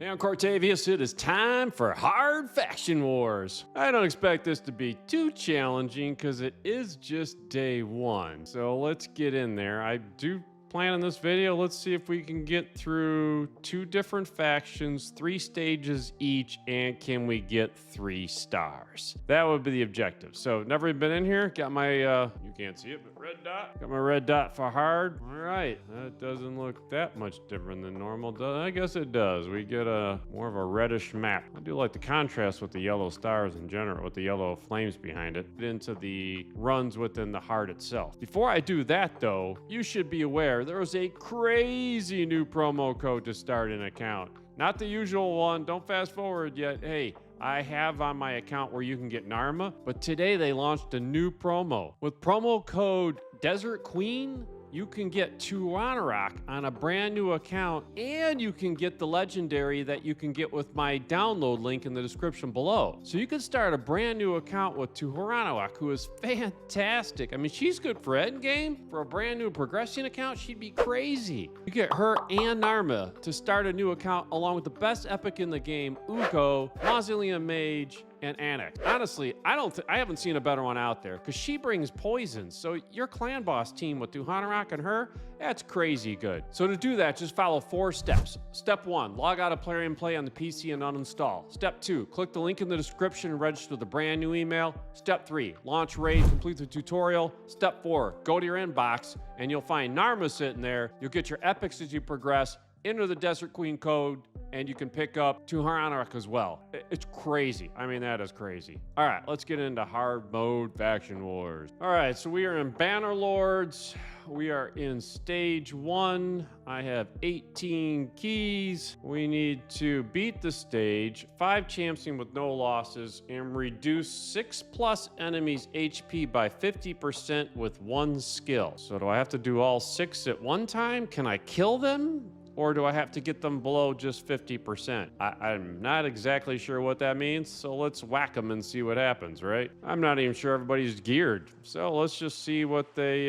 Now, Cortavius, it is time for Hard Faction Wars. I don't expect this to be too challenging because it is just day one. So let's get in there. I do plan in this video, let's see if we can get through 2 different factions, 3 stages each, and can we get 3 stars? That would be the objective. So never been in here, got my, you can't see it, but red dot. Got my red dot for hard. All right, that doesn't look that much different than normal, does it? I guess it does. We get a more of a reddish map. I do like the contrast with the yellow stars in general, with the yellow flames behind it, into the runs within the heart itself. Before I do that though, you should be aware there was a crazy new promo code to start an account. Not the usual one, don't fast forward yet. Hey, I have on my account where you can get Narma, but today they launched a new promo. With promo code Desert Queen, you can get Anax on a brand new account, and you can get the legendary that you can get with my download link in the description below. So you can start a brand new account with Anax, who is fantastic. I mean, she's good for endgame. For a brand new progression account, she'd be crazy. You get her and Narma to start a new account along with the best epic in the game, Uugo, Mausoleum Mage, and Anax. Honestly, I haven't seen a better one out there because she brings poison. So your clan boss team with Anax and her, that's crazy good. So to do that, just follow 4 steps. Step 1, log out of Play and Play on the PC and uninstall. Step 2, click the link in the description and register with a brand new email. Step 3, launch raid, complete the tutorial. Step 4, go to your inbox and you'll find Narma sitting there. You'll get your epics as you progress. Enter the Desert Queen code, and you can pick up Anax as well. It's crazy. I mean, that is crazy. All right, let's get into hard mode faction wars. All right, so we are in Banner Lords. We are in stage 1. I have 18 keys. We need to beat the stage, 5 champions with no losses, and reduce 6+ enemies HP by 50% with 1 skill. So do I have to do all 6 at one time? Can I kill them? Or do I have to get them below just 50%? I'm not exactly sure what that means, so let's whack them and see what happens, right? I'm not even sure everybody's geared, so let's just see what they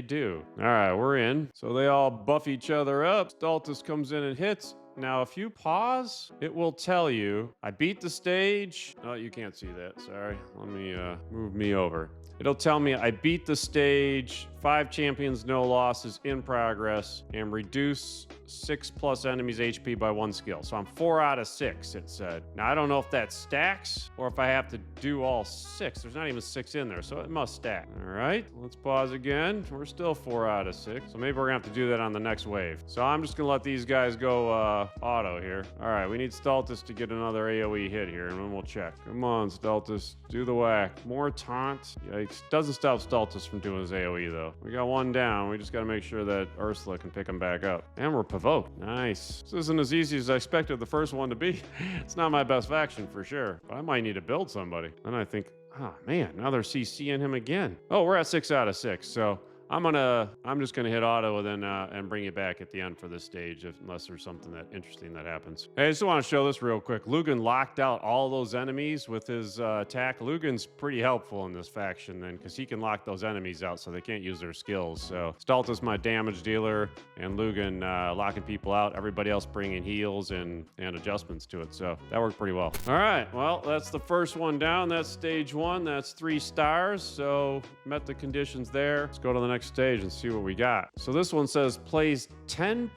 do. All right, we're in. So they all buff each other up. Stultus comes in and hits. Now, if you pause, it will tell you, I beat the stage. Oh, you can't see that, sorry. Let me move me over. It'll tell me I beat the stage, 5 champions, no losses, in progress, and reduce 6+ enemies HP by 1 skill. So I'm 4 out of 6, it said. Now, I don't know if that stacks or if I have to do all 6. There's not even 6 in there, so it must stack. All right, let's pause again. We're still 4 out of 6, so maybe we're gonna have to do that on the next wave. So I'm just gonna let these guys go auto here. All right, we need Stultus to get another AoE hit here, and then we'll check. Come on, Stultus, do the whack. More taunt. Yikes. Doesn't stop Stultus from doing his AoE, though. We got 1 down. We just got to make sure that Ursula can pick him back up. And we're provoked. Nice. This isn't as easy as I expected the first one to be. It's not my best faction for sure, but I might need to build somebody. Then I think, oh man, now they're CCing him again. Oh, we're at 6 out of 6, so I'm just gonna hit auto and bring it back at the end for this stage, unless there's something that interesting that happens. Hey, I just want to show this real quick. Lugan locked out all those enemies with his attack. Lugan's pretty helpful in this faction then, because he can lock those enemies out so they can't use their skills. So Stultus, my damage dealer, and Lugan locking people out. Everybody else bringing heals and adjustments to it. So that worked pretty well. All right, well, that's the first one down. That's stage 1. That's 3 stars. So met the conditions there. Let's go to the next stage and see what we got. So this one says plays 10+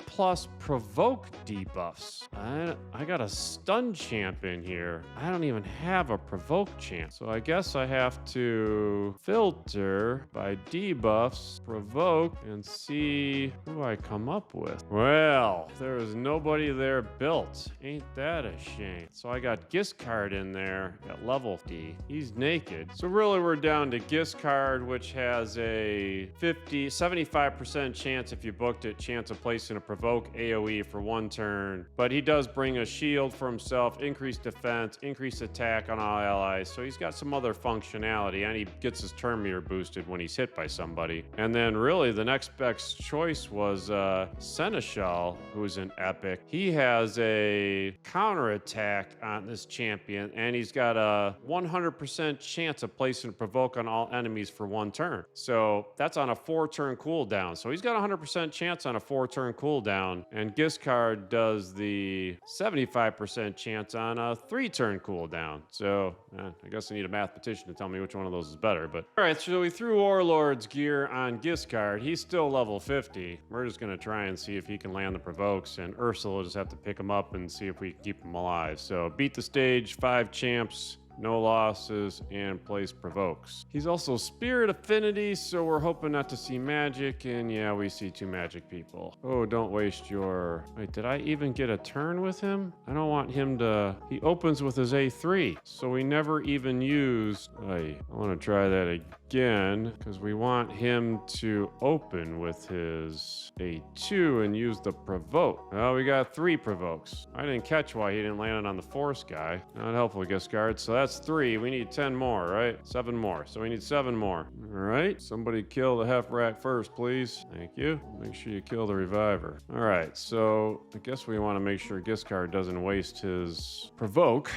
provoke debuffs. I got a stun champ in here. I don't even have a provoke champ. So I guess I have to filter by debuffs, provoke, and see who I come up with. Well, there is nobody there built. Ain't that a shame? So I got Giscard in there at level D. He's naked. So really we're down to Giscard, which has a 75% chance if you booked it, chance of placing a provoke AoE for 1 turn. But he does bring a shield for himself, increased defense, increased attack on all allies. So he's got some other functionality, and he gets his turn meter boosted when he's hit by somebody. And then really the next best choice was Seneschal, who's an epic. He has a counter attack on this champion, and he's got a 100% chance of placing a provoke on all enemies for 1 turn. So that's on a 4-turn cooldown. So he's got a 100% chance on a 4-turn cooldown. And Giscard does the 75% chance on a 3-turn cooldown. So I guess I need a mathematician to tell me which one of those is better. But all right, so we threw Warlord's gear on Giscard. He's still level 50. We're just going to try and see if he can land the provokes. And Ursula will just have to pick him up and see if we can keep him alive. So beat the stage, 5 champs. No losses, and place provokes. He's also Spirit Affinity, so we're hoping not to see magic, and yeah, we see 2 magic people. Oh, don't waste your... Wait, did I even get a turn with him? I don't want him to... He opens with his A3, so we never even use... I want to try that again, because we want him to open with his A2 and use the provoke. Oh, we got 3 provokes. I didn't catch why he didn't land it on the force guy. Not helpful, Giscard, so that's 3. We need 10 more, right? 7 more. So we need 7 more. All right. Somebody kill the Hef-Rat first, please. Thank you. Make sure you kill the Reviver. All right. So I guess we want to make sure Giscard doesn't waste his provoke.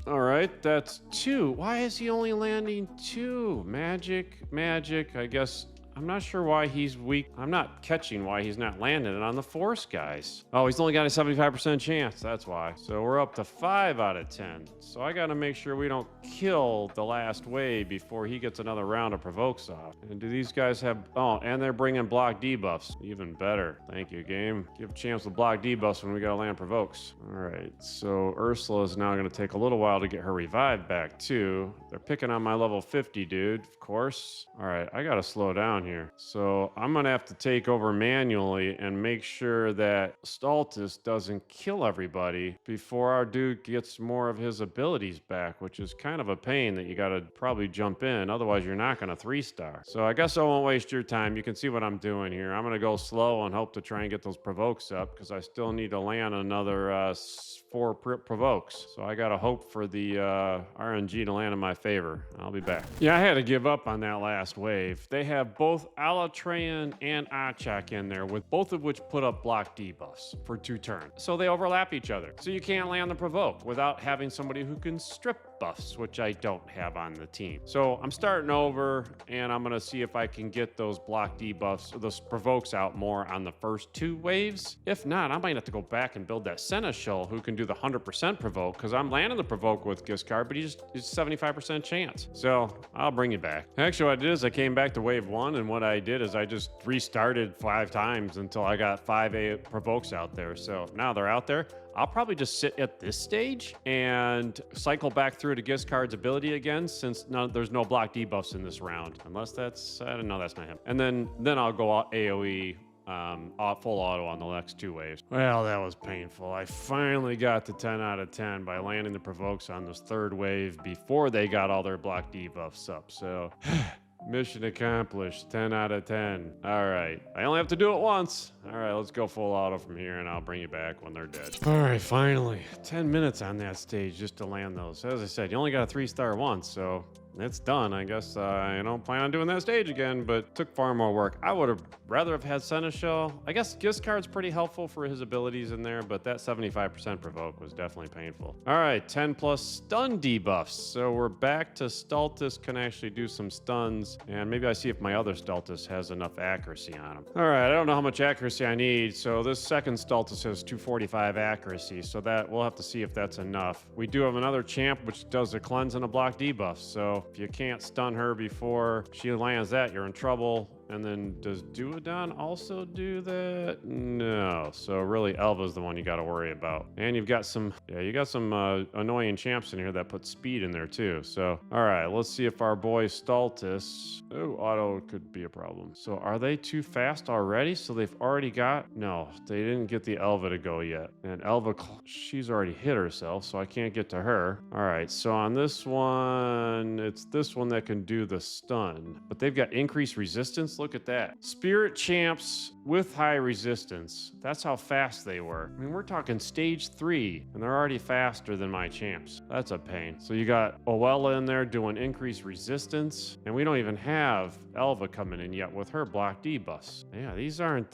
All right. That's 2. Why is he only landing 2? Magic. I guess... I'm not sure why he's weak. I'm not catching why he's not landing it on the force guys. Oh, he's only got a 75% chance. That's why. So we're up to 5 out of 10. So I got to make sure we don't kill the last wave before he gets another round of provokes off. And do these guys have... Oh, and they're bringing block debuffs. Even better. Thank you, game. Give champs with block debuffs when we got to land provokes. All right. So Ursula is now going to take a little while to get her revive back, too. They're picking on my level 50, dude. Of course. All right. I got to slow down here. So I'm gonna have to take over manually and make sure that Stultus doesn't kill everybody before our dude gets more of his abilities back, which is kind of a pain that you gotta probably jump in, otherwise you're not gonna 3-star. So I guess I won't waste your time. You can see what I'm doing here. I'm gonna go slow and hope to try and get those provokes up because I still need to land another 4 provokes. So I gotta hope for the RNG to land in my favor. I'll be back. Yeah, I had to give up on that last wave. They have both Alatreyan and Achak in there, with both of which put up block debuffs for 2 turns. So they overlap each other. So you can't land the provoke without having somebody who can strip buffs, which I don't have on the team. So I'm starting over, and I'm gonna see if I can get those block debuffs, or those provokes out more on the first 2 waves. If not, I might have to go back and build that Seneschal who can do the 100% provoke, because I'm landing the provoke with Giscard, but it's 75% chance. So I'll bring you back. Actually, what I did is I came back to wave 1, and what I did is I just restarted 5 times until I got 5 provokes out there. So now they're out there. I'll probably just sit at this stage and cycle back through to Giscard's ability again, since there's no block debuffs in this round. Unless that's... I don't know, that's not him. And then I'll go AoE full auto on the next 2 waves. Well, that was painful. I finally got to 10 out of 10 by landing the provokes on this 3rd wave before they got all their block debuffs up. So... Mission accomplished, 10 out of 10. All right, I only have to do it once. All right, let's go full auto from here, and I'll bring you back when they're dead. All right, finally, 10 minutes on that stage just to land those. As I said, you only got a 3-star once, so it's done. I guess I don't plan on doing that stage again, but it took far more work. I would have rather have had Seneschal. I guess Giscard's pretty helpful for his abilities in there, but that 75% provoke was definitely painful. All right, 10 plus stun debuffs. So we're back to Stultus can actually do some stuns, and maybe I see if my other Stultus has enough accuracy on him. All right, I don't know how much accuracy I need, so this second Stultus has 245 accuracy, so that we'll have to see if that's enough. We do have another champ which does a cleanse and a block debuff, so if you can't stun her before she lands that, you're in trouble. And then does Duodon also do that? No. So really Elva's the one you got to worry about. And you've got some, annoying champs in here that put speed in there too. So, all right, let's see if our boy Stultus, oh, auto could be a problem. So are they too fast already? So they've already got, no, they didn't get the Elva to go yet. And Elva, she's already hit herself, so I can't get to her. All right, so on this one, it's this one that can do the stun, but they've got increased resistance. Look at that. Spirit champs with high resistance. That's how fast they were. I mean, we're talking stage 3, and they're already faster than my champs. That's a pain. So you got Oella in there doing increased resistance, and we don't even have Elva coming in yet with her block debuffs. Yeah, these aren't,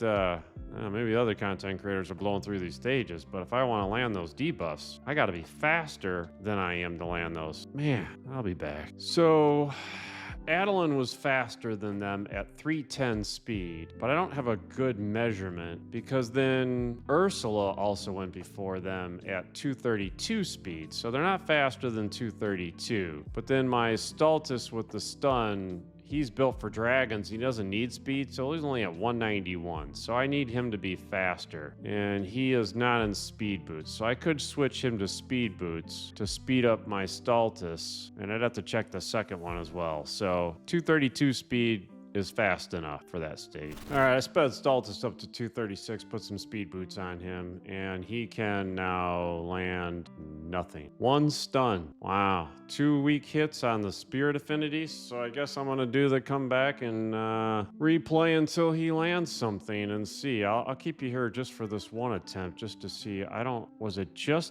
maybe other content creators are blowing through these stages, but if I want to land those debuffs, I got to be faster than I am to land those. Man, I'll be back. So... Adeline was faster than them at 310 speed, but I don't have a good measurement because then Ursula also went before them at 232 speed, so they're not faster than 232. But then my Stultus with the stun, he's built for dragons. He doesn't need speed, so he's only at 191. So I need him to be faster. And he is not in speed boots. So I could switch him to speed boots to speed up my Stultus. And I'd have to check the second one as well. So 232 speed is fast enough for that stage. All right, I sped Stultus up to 236, put some speed boots on him, and he can now land nothing. 1 stun. Wow. 2 weak hits on the Spirit Affinities, so I guess I'm gonna do the comeback and replay until he lands something and see. I'll keep you here just for this one attempt, just to see.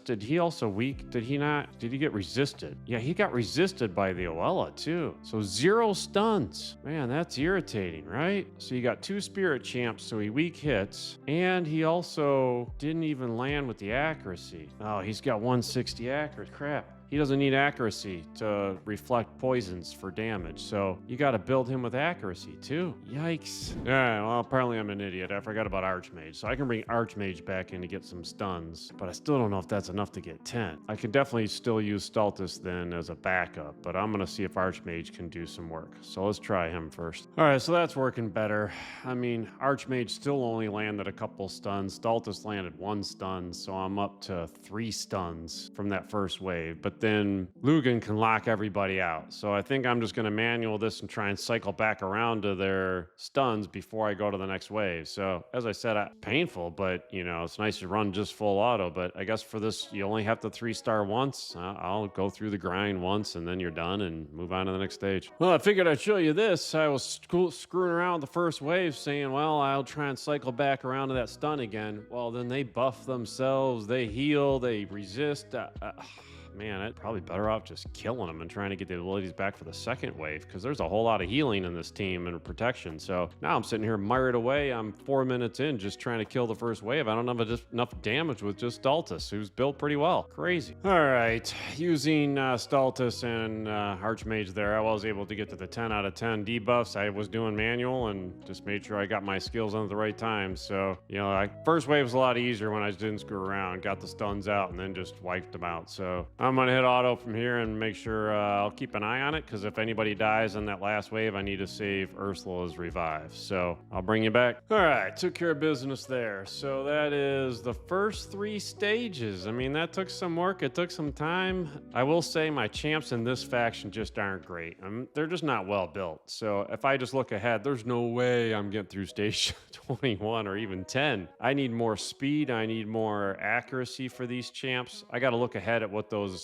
Did he also weak? Did he get resisted? Yeah, he got resisted by the Oella too. So 0 stuns. Man, that's irritating, right? So you got 2 spirit champs, so he weak hits, and he also didn't even land with the accuracy. Oh, he's got 160 accuracy. Crap. He doesn't need accuracy to reflect poisons for damage, so you got to build him with accuracy too. Yikes. All right, well, apparently I'm an idiot. I forgot about Archmage, so I can bring Archmage back in to get some stuns, but I still don't know if that's enough to get 10. I could definitely still use Stultus then as a backup, but I'm going to see if Archmage can do some work. So let's try him first. All right, so that's working better. I mean, Archmage still only landed a couple stuns. Stultus landed 1 stun, so I'm up to 3 stuns from that first wave, but then Lugan can lock everybody out. So I think I'm just going to manual this and try and cycle back around to their stuns before I go to the next wave. So as I said, painful, but you know, it's nice to run just full auto. But I guess for this, you only have to 3-star once. I'll go through the grind once and then you're done and move on to the next stage. Well, I figured I'd show you this. I was screwing around with the first wave saying, well, I'll try and cycle back around to that stun again. Well, then they buff themselves, they heal, they resist. Man, I'd probably better off just killing them and trying to get the abilities back for the second wave, because there's a whole lot of healing in this team and protection. So now I'm sitting here mired away. I'm 4 minutes in just trying to kill the first wave. I don't have enough damage with just Stultus, who's built pretty well. Crazy. All right, using Stultus and Archmage there, I was able to get to the 10 out of 10 debuffs. I was doing manual and just made sure I got my skills on at the right time. So, you know, first wave was a lot easier when I didn't screw around, got the stuns out, and then just wiped them out. So I'm going to hit auto from here and make sure I'll keep an eye on it, because if anybody dies in that last wave, I need to save Ursula's revive. So I'll bring you back. All right, took care of business there. So that is the first 3 stages. I mean, that took some work. It took some time. I will say my champs in this faction just aren't great. They're just not well built. So if I just look ahead, there's no way I'm getting through stage 21 or even 10. I need more speed. I need more accuracy for these champs. I got to look ahead at what those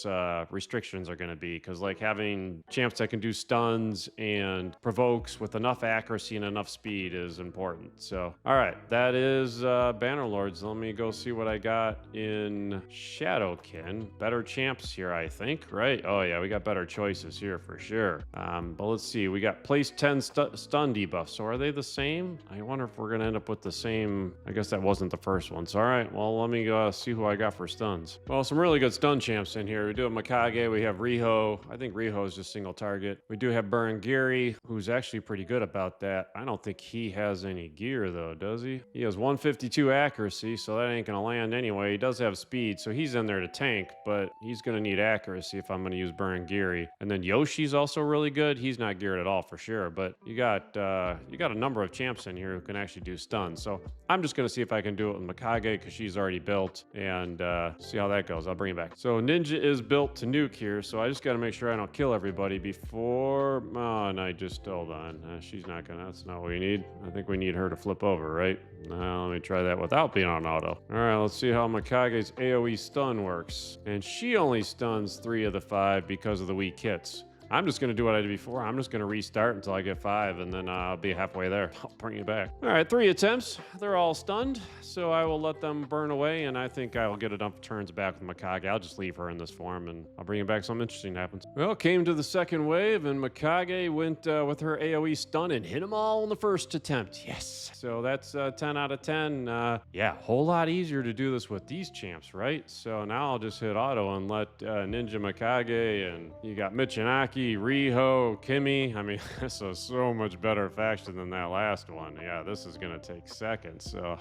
restrictions are going to be, because like having champs that can do stuns and provokes with enough accuracy and enough speed is important. So all right, that is Banner Lords. Let me go see what I got in Shadowkin. Better champs here, I think, right? Oh yeah, we got better choices here for sure. But let's see, we got place 10 stun debuff. So are they the same? I wonder if we're going to end up with the same. I guess that wasn't the first one. So all right, well, let me see who I got for stuns. Well, some really good stun champs in here. We do have Mikage, we have Riho. I think Riho is just single target. We do have Burangiri, who's actually pretty good about that. I don't think he has any gear though, does he? He has 152 accuracy, so that ain't gonna land anyway. He does have speed, so he's in there to tank, but he's gonna need accuracy if I'm gonna use Burangiri. And then Yoshi's also really good. He's not geared at all for sure, but you got a number of champs in here who can actually do stuns. So I'm just gonna see if I can do it with Mikage, because she's already built, and see how that goes. I'll bring it back. So Ninja is built to nuke here, so I just got to make sure I don't kill everybody before. Oh, and I just hold on. She's not gonna. That's not what we need. I think we need her to flip over, right? Let me try that without being on auto. All right, let's see how Mikage's AoE stun works. And she only stuns 3 of the 5 because of the weak hits. I'm just going to do what I did before. I'm just going to restart until I get 5, and then I'll be halfway there. I'll bring you back. All right, 3 attempts. They're all stunned, so I will let them burn away, and I think I will get enough turns back with Mikage. I'll just leave her in this form, and I'll bring you back. Something interesting happens. Well, came to the second wave, and Mikage went with her AoE stun and hit them all in the first attempt. Yes. So that's 10 out of 10. Yeah, whole lot easier to do this with these champs, right? So now I'll just hit auto and let Ninja Mikage, and you got Michinaki Michinaki, Riho, Kimi. I mean, this is so much better faction than that last one. Yeah, this is going to take seconds. So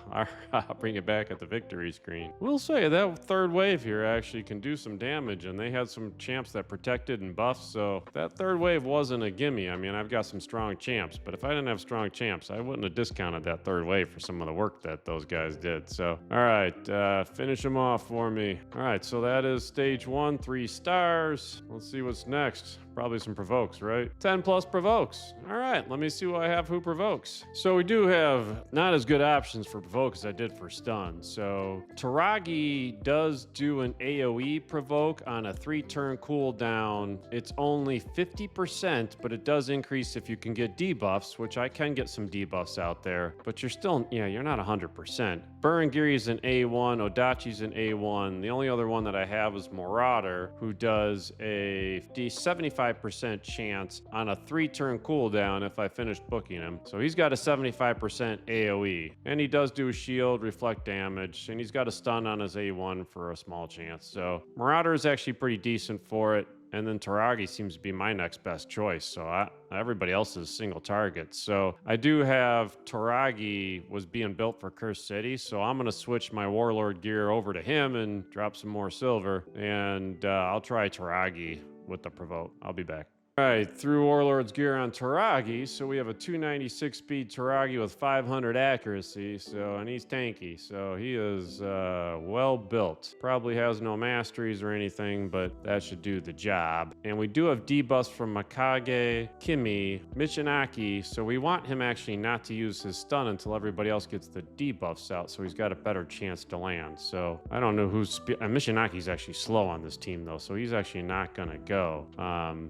I'll bring it back at the victory screen. We'll say that third wave here actually can do some damage, and they had some champs that protected and buffed. So that third wave wasn't a gimme. I mean, I've got some strong champs, but if I didn't have strong champs, I wouldn't have discounted that third wave for some of the work that those guys did. So, all right, finish them off for me. All right, so that is stage 1, 3 stars. Let's see what's next. Probably some provokes, right? 10 plus provokes. All right, let me see what I have who provokes. So we do have not as good options for provoke as I did for stun. So Taragi does do an AoE provoke on a 3-turn cooldown. It's only 50%, but it does increase if you can get debuffs, which I can get some debuffs out there, but you're still, yeah, you're not 100%. Burangiri's an A1, Odachi's an A1. The only other one that I have is Marauder, who does a 75% chance on a 3-turn cooldown if I finish booking him. So he's got a 75% AoE, and he does do a shield, reflect damage, and he's got a stun on his A1 for a small chance. So Marauder is actually pretty decent for it. And then Taragi seems to be my next best choice. So everybody else is single targets. So I do have Taragi was being built for Cursed City. So I'm going to switch my Warlord gear over to him and drop some more silver. And I'll try Taragi with the provoke. I'll be back. All right, through Warlord's gear on Taragi. So we have a 296 speed Taragi with 500 accuracy. So, and he's tanky. So he is well built. Probably has no masteries or anything, but that should do the job. And we do have debuffs from Mikage, Kimi, Michinaki. So we want him actually not to use his stun until everybody else gets the debuffs out. So he's got a better chance to land. So I don't know who's... Michinaki's actually slow on this team though. So he's actually not going to go.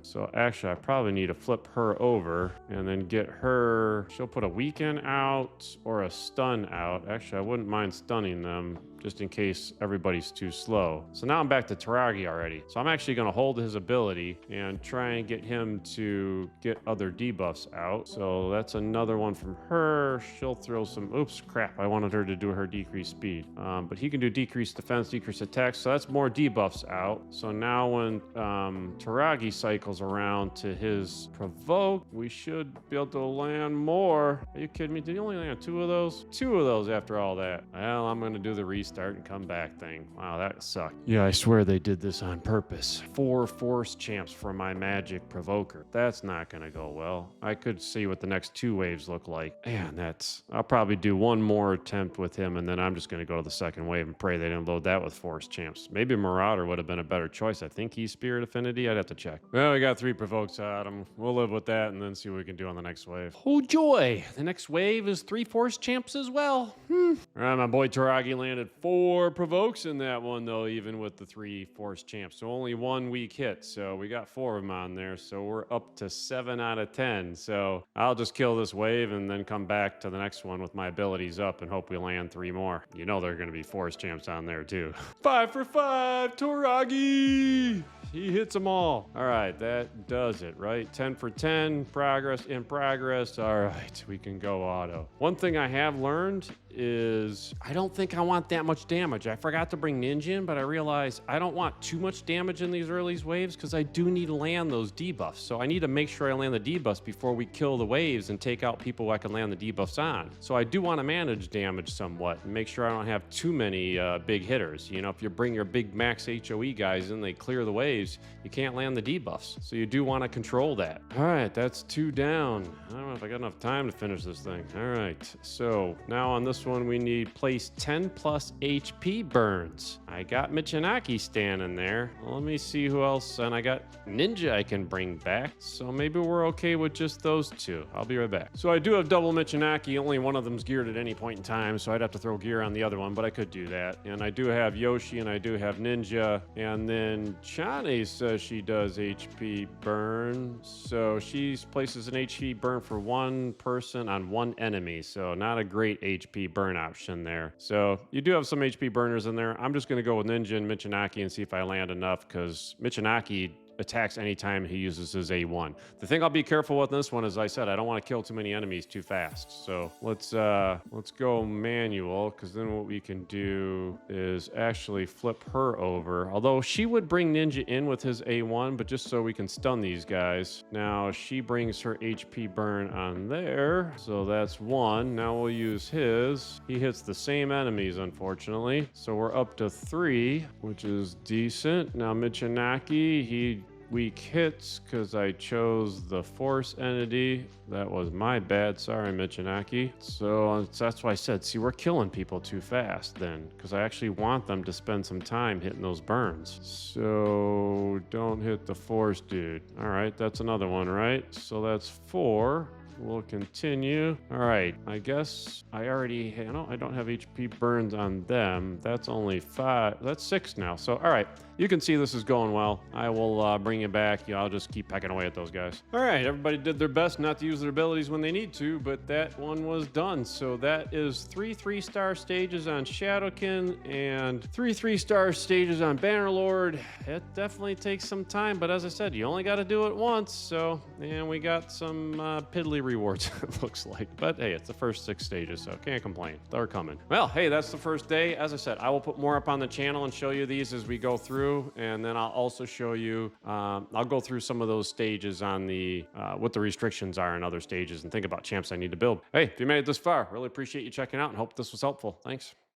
So actually, I probably need to flip her over and then get her. She'll put a weaken out or a stun out. Actually, I wouldn't mind stunning them just in case everybody's too slow. So now I'm back to Taragi already. So I'm actually going to hold his ability and try and get him to get other debuffs out. So that's another one from her. She'll throw some, oops, crap. I wanted her to do her decreased speed. But he can do decreased defense, decreased attack. So that's more debuffs out. So now when Taragi cycles around to his provoke, we should be able to land more. Are you kidding me? Did he only land 2 of those? 2 of those after all that. Well, I'm going to do the restart and come back thing. Wow, that sucked. Yeah, I swear they did this on purpose. 4 force champs for my magic provoker. That's not gonna go well. I could see what the next 2 waves look like. Man, I'll probably do one more attempt with him, and then I'm just gonna go to the second wave and pray they didn't load that with force champs. Maybe Marauder would have been a better choice. I think he's Spirit Affinity. I'd have to check. Well, we got 3 provokes out of him. We'll live with that and then see what we can do on the next wave. Oh joy! The next wave is 3 force champs as well. All right, my boy Taragi landed 4 provokes in that one, though, even with the 3 force champs. So only 1 weak hit. So we got 4 of them on there. So we're up to 7 out of 10. So I'll just kill this wave and then come back to the next one with my abilities up and hope we land 3 more. You know there are going to be force champs on there, too. 5 for 5, Taragi! He hits them all. All right, that does it, right? 10 for 10, progress in progress. All right, we can go auto. One thing I have learned is I don't think I want that much damage. I forgot to bring Ninja in, but I realized I don't want too much damage in these early waves because I do need to land those debuffs. So I need to make sure I land the debuffs before we kill the waves and take out people I can land the debuffs on. So I do want to manage damage somewhat and make sure I don't have too many big hitters. You know, if you bring your big max HOE guys in, they clear the waves, you can't land the debuffs. So you do want to control that. All right, that's 2 down. I don't know if I got enough time to finish this thing. All right, so now on this one, we need place 10 plus HP burns. I got Michinaki standing there. Well, let me see who else, and I got Ninja I can bring back. So maybe we're okay with just those 2. I'll be right back. So I do have double Michinaki. Only one of them's geared at any point in time, so I'd have to throw gear on the other one, but I could do that. And I do have Yoshi, and I do have Ninja. And then Chane says she does HP burn. So she places an HP burn for 1 person on 1 enemy. So not a great HP burn option there. So you do have some HP burners in there. I'm just going to go with Ninja and Michinaki and see if I land enough, because Michinaki attacks anytime he uses his A1. The thing I'll be careful with this one, as I said, I don't want to kill too many enemies too fast. So let's go manual, because then what we can do is actually flip her over. Although she would bring Ninja in with his A1, but just so we can stun these guys. Now she brings her HP burn on there. So that's one. Now we'll use his. He hits the same enemies, unfortunately. So we're up to 3, which is decent. Now Michinaki, he weak hits because I chose the force entity. That was my bad. Sorry, Michinaki. So that's why I said, see, we're killing people too fast then, because I actually want them to spend some time hitting those burns. So don't hit the force, dude. All right, that's another one, right? So that's 4. We'll continue. All right, I guess I already, I don't have HP burns on them. That's only 5. That's 6 now. So, all right, you can see this is going well. I will bring you back. I'll just keep pecking away at those guys. All right, everybody did their best not to use their abilities when they need to, but that one was done. So that is 3 3-star stages on Shadowkin and 3 3-star stages on Banner Lord. It definitely takes some time, but as I said, you only got to do it once. So, and we got some piddly rewards, it looks like. But hey, it's the first 6 stages, so can't complain. They're coming. Well, hey, that's the first day. As I said, I will put more up on the channel and show you these as we go through. And then I'll also show you, I'll go through some of those stages on the, what the restrictions are in other stages and think about champs I need to build. Hey, if you made it this far, really appreciate you checking out and hope this was helpful. Thanks.